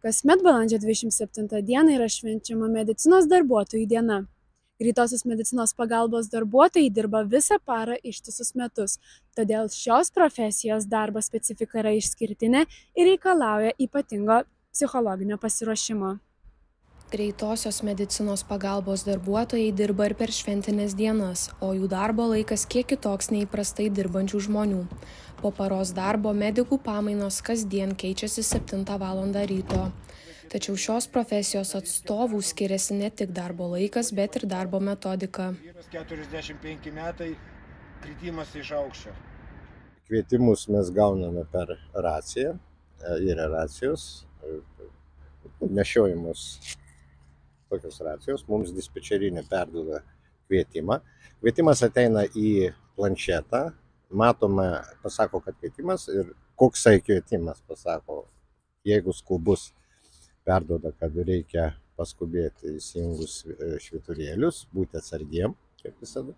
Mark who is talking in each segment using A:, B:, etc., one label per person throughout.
A: Kasmet balandžio 27 dieną yra švenčiama medicinos darbuotojų diena. Greitosios medicinos pagalbos darbuotojai dirba visą parą ištisus metus, todėl šios profesijos darbo specifika yra išskirtinė ir reikalauja ypatingo psichologinio pasiruošimo.
B: Greitosios medicinos pagalbos darbuotojai dirba ir per šventinės dienas, o jų darbo laikas kiek kitoks nei įprastai dirbančių žmonių. Po paros darbo medikų pamainos kasdien keičiasi 7 val. Ryto. Tačiau šios profesijos atstovų skiriasi ne tik darbo laikas, bet ir darbo metodika.
C: 45 metai, kritimas iš aukščio.
D: Kvietimus mes gauname per raciją, yra racijos, nešiojimus tokios racijos, mums dispečerinė perduoda kvietimą. Kvietimas ateina į planšetą, matome, pasako, kad kvietimas ir koksai kvietimas pasako, jeigu skubus, perduoda, kad reikia paskubėti įsijungus švyturėlius, būti atsargiem, kaip visada.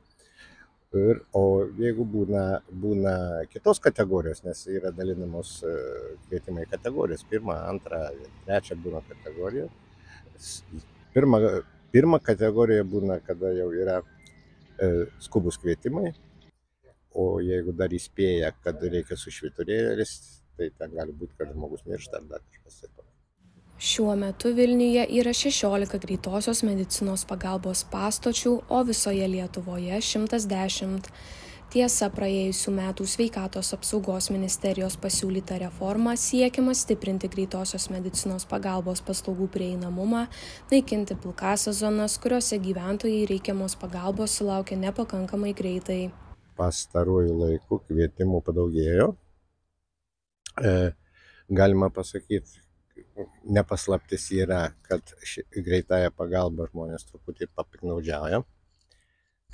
D: O jeigu būna kitos kategorijos, nes yra dalinamos kvietimai kategorijos, 1, 2, 3 būna kategorija. Pirma kategorija būna, kada jau yra skubus kvietimai, o jeigu dar įspėja, kad reikia su švyturėlis, tai ten gali būti, kad žmogus miršta ar dar kažkas taip.
B: Šiuo metu Vilniuje yra 16 greitosios medicinos pagalbos pastočių, o visoje Lietuvoje 110. Tiesa, praėjusių metų Sveikatos apsaugos ministerijos pasiūlyta reforma siekiama stiprinti greitosios medicinos pagalbos paslaugų prieinamumą, naikinti pilkąsias zonas, kuriuose gyventojai reikiamos pagalbos sulaukia nepakankamai greitai.
D: Pastaruoju laiku kvietimų padaugėjo. Galima pasakyti, nepaslaptis yra, kad greitąją pagalbą žmonės truputį papiknaudžiauja,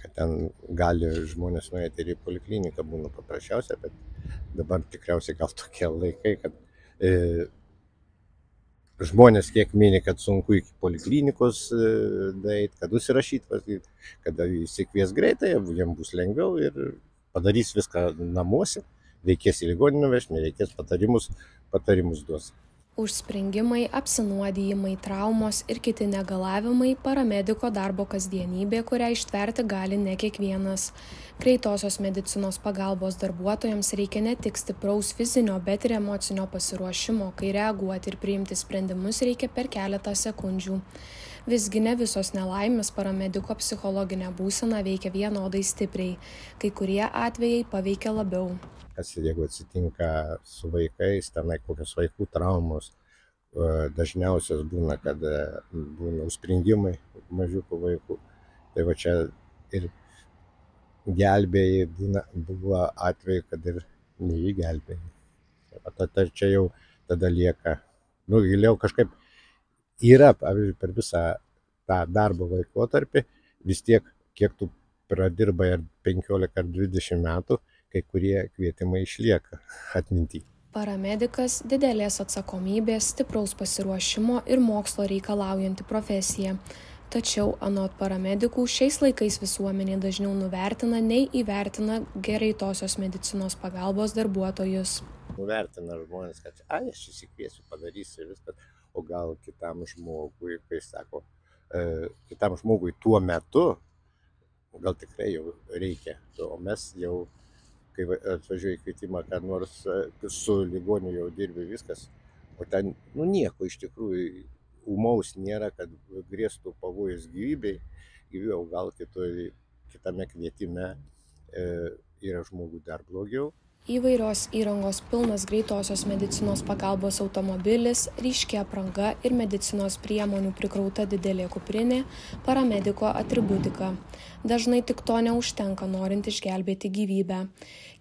D: kad ten gali žmonės nueiti ir į polikliniką, būna paprasčiausia, bet dabar tikriausiai gal tokie laikai, kad žmonės kiek mini, kad sunku iki poliklinikos daeiti, kad užsirašyti, kada įsikvies greitai, jiems bus lengviau ir padarys viską namuose, reikės į ligoninę vežti, nereikės patarimus duos.
B: Užspringimai, apsinuodijimai, traumos ir kiti negalavimai – paramediko darbo kasdienybė, kurią ištverti gali ne kiekvienas. Greitosios medicinos pagalbos darbuotojams reikia ne tik stipraus fizinio, bet ir emocinio pasiruošimo, kai reaguoti ir priimti sprendimus reikia per keletą sekundžių. Visgi ne visos nelaimės paramediko psichologinę būseną veikia vienodai stipriai, kai kurie atvejai paveikia labiau.
D: Jeigu atsitinka su vaikais, tenai kokios vaikų traumos, dažniausios būna, kad būna užspringimai mažiukų vaikų. Tai va čia ir gelbėjai buvo atveju, kad ir neįgelbėjai. Tai čia jau tada lieka, giliau kažkaip yra, pavyzdžiui, per visą tą darbo laikotarpį, vis tiek, kiek tu pradirbai ar 15 ar 20 metų, kai kurie kvietimai išlieka atminty.
B: Paramedikas – didelės atsakomybės, stipraus pasiruošimo ir mokslo reikalaujanti profesija. Tačiau, anot paramedikų, šiais laikais visuomenė dažniau nuvertina nei įvertina greitosios medicinos pagalbos darbuotojus.
D: Nuvertina žmonės, kad aš įsikviesiu, padarysiu viską, o gal kitam žmogui, kai sako, kitam žmogui tuo metu, gal tikrai jau reikia, o mes jau kai atvažiuoju į kvietimą, kad nors su ligoniu jau dirbi viskas, o ten nieko iš tikrųjų ūmaus nėra, kad grėstų pavojus gyvybei, o gal kitame kvietime yra žmogui dar blogiau.
B: Įvairios įrangos pilnas greitosios medicinos pagalbos automobilis, ryški apranga ir medicinos priemonių prikrauta didelė kuprinė – paramediko atributika. Dažnai tik to neužtenka, norint išgelbėti gyvybę.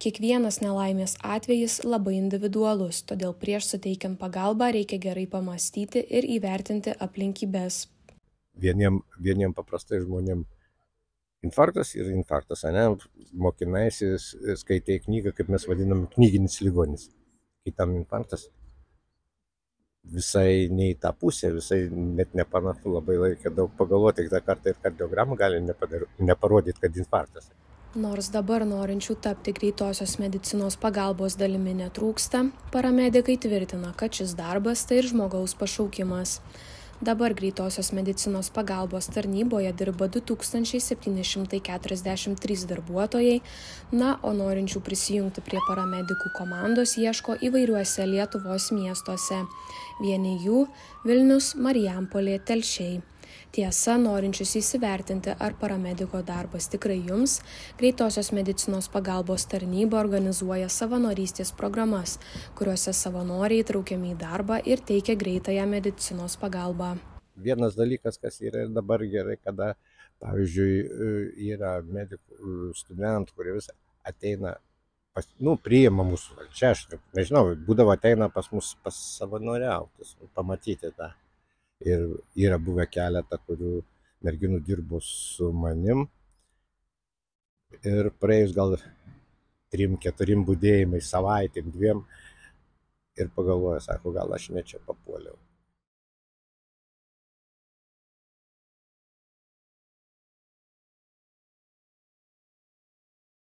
B: Kiekvienas nelaimės atvejis labai individualus, todėl prieš suteikiant pagalbą reikia gerai pamąstyti ir įvertinti aplinkybes.
D: Vieniem paprastai žmonėm infarktas yra infarktas, mokinaisi, skaitai knygą, kaip mes vadinam, knyginis ligonis. Kitam infarktas visai ne į tą pusę, visai net nepanašu, labai reikia daug pagalvoti, kitą kartą ir kardiogramą gali neparodyti, kad infarktas.
B: Nors dabar norinčių tapti greitosios medicinos pagalbos dalimi netrūksta, paramedikai tvirtina, kad šis darbas tai ir žmogaus pašaukimas. Dabar greitosios medicinos pagalbos tarnyboje dirba 2743 darbuotojai, o norinčių prisijungti prie paramedikų komandos ieško įvairiuose Lietuvos miestuose. Vieni jų – Vilnius, Marijampolė, Telšiai. Tiesa, norinčius įsivertinti, ar paramediko darbas tikrai jums, greitosios medicinos pagalbos tarnyba organizuoja savanorystės programas, kuriuose savanoriai įtraukiami į darbą ir teikia greitąją medicinos pagalbą.
D: Vienas dalykas, kas yra ir dabar gerai, kada, pavyzdžiui, yra medikų studentų, kurie vis ateina, priima mūsų, čia aš nežinau, būdavo ateina pas mus savanoriauti, pamatyti tą. Ir yra buvę keletą, kurių merginų dirbo su manim. Ir praėjus gal 3-4 budėjimai, savaitėm, 2, ir pagalvoja, sako, gal aš ne čia papuoliau.